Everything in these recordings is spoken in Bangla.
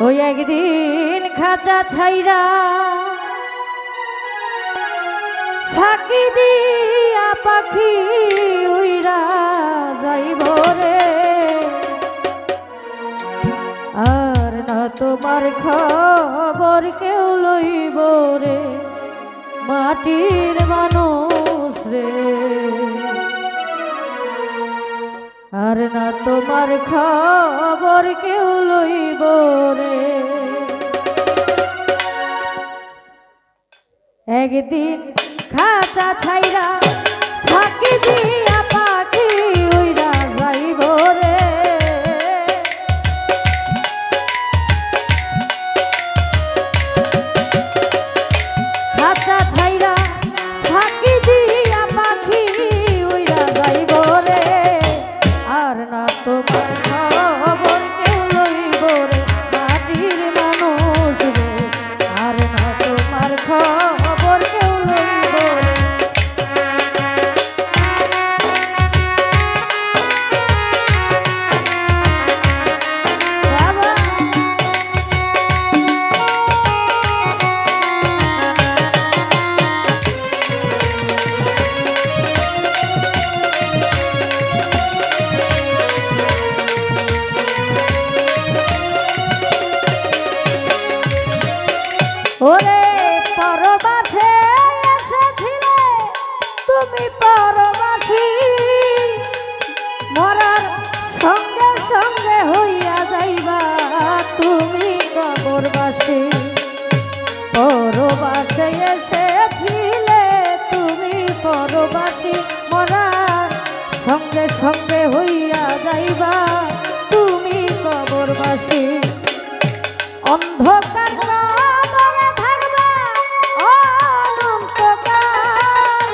ওই একদিন খাঁচা ছাইরা ফাঁকি দিয়া পাখি উইরা যাইব রে, আর না তোমার খবর কেউ লইব রে মাটির মানুষ রে, আর না তোমার খবর কেউ লইব রে। একদিন খাঁচা ছাইরা ফাঁকি দিয়া পাখি উইরা যাইব রে, খাঁচা ছাইরা ফাঁকি দিয়া পাখি উইরা যাইব রে, আর না তোমার খবর কেউ লইব রে মাটির মানুষ রে, আর না তোমার খবর কেউ লইব রে। ওরে পরবাসে এসেছিলে তুমি পরবাসী, মরার সঙ্গে সঙ্গে হইয়া যাইবা তুমি কবরবাসী। পরবাসে এসেছিলে তুমি পরবাসী, মরার সঙ্গে সঙ্গে হইয়া যাইবা তুমি কবরবাসী। অন্ধকার কবরে থাকবা অনন্তকাল,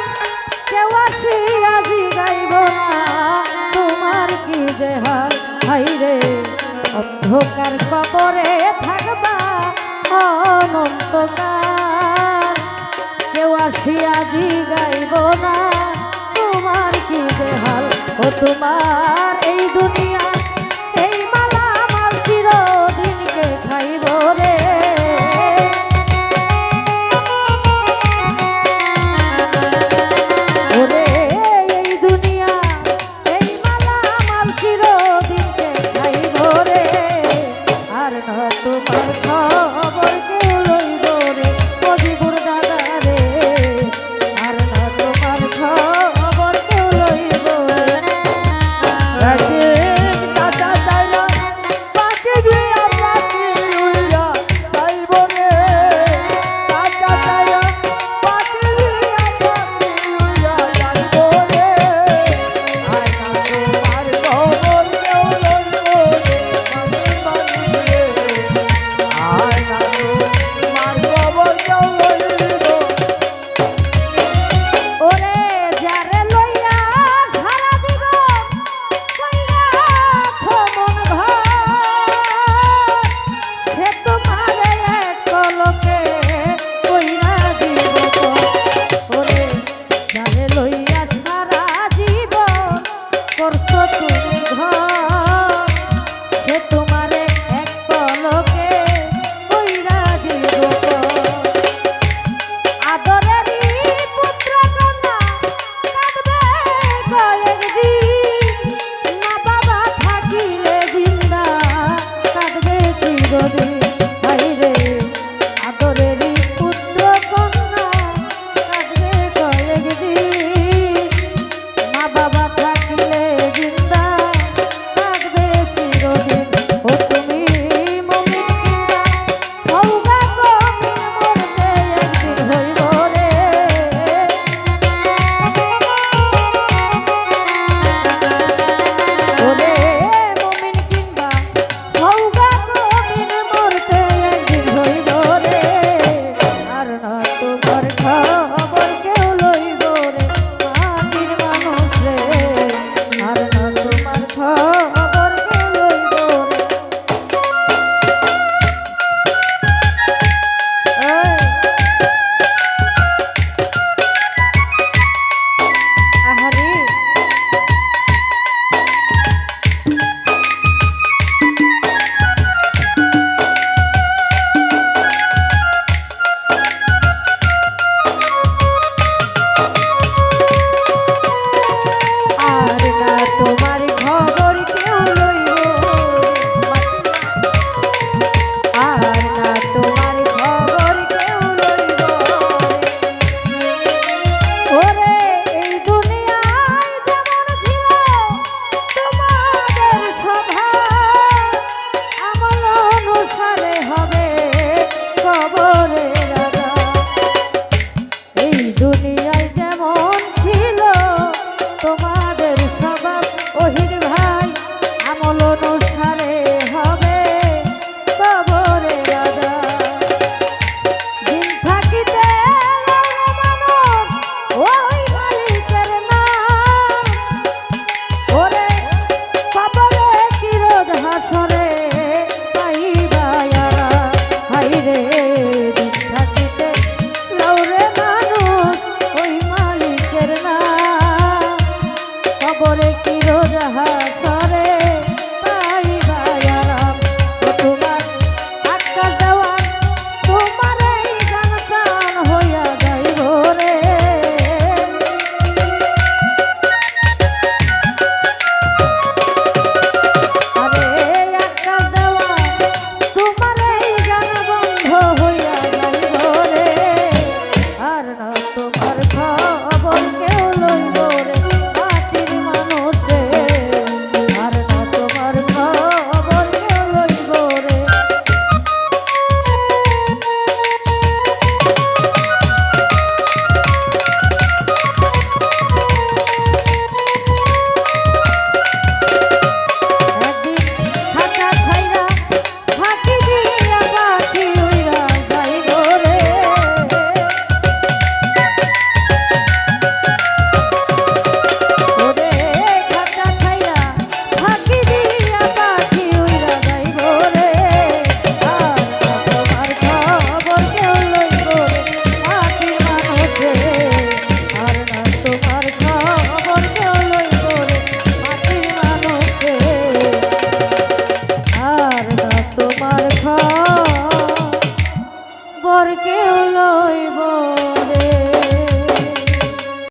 কেউ আসিয়া জিগাইব না তোমার কি যে হাল। হাইরে অন্ধকার কবরে থাকবা অনন্তকাল, কেউ আসিয়া জিগাইব না তোমার কি যে হাল। ও তোমার এই দুনিয়া এই মালামাল চিরদিনকে খাইব রে, ওরে এই দুনিয়া এই মালামাল চিরদিনকে খাইব রে, আর না তোমার খবর কেউ লইব রে মজিবুর দাদা রে, আর না তোমার খবর কেউ লইব রে। সারে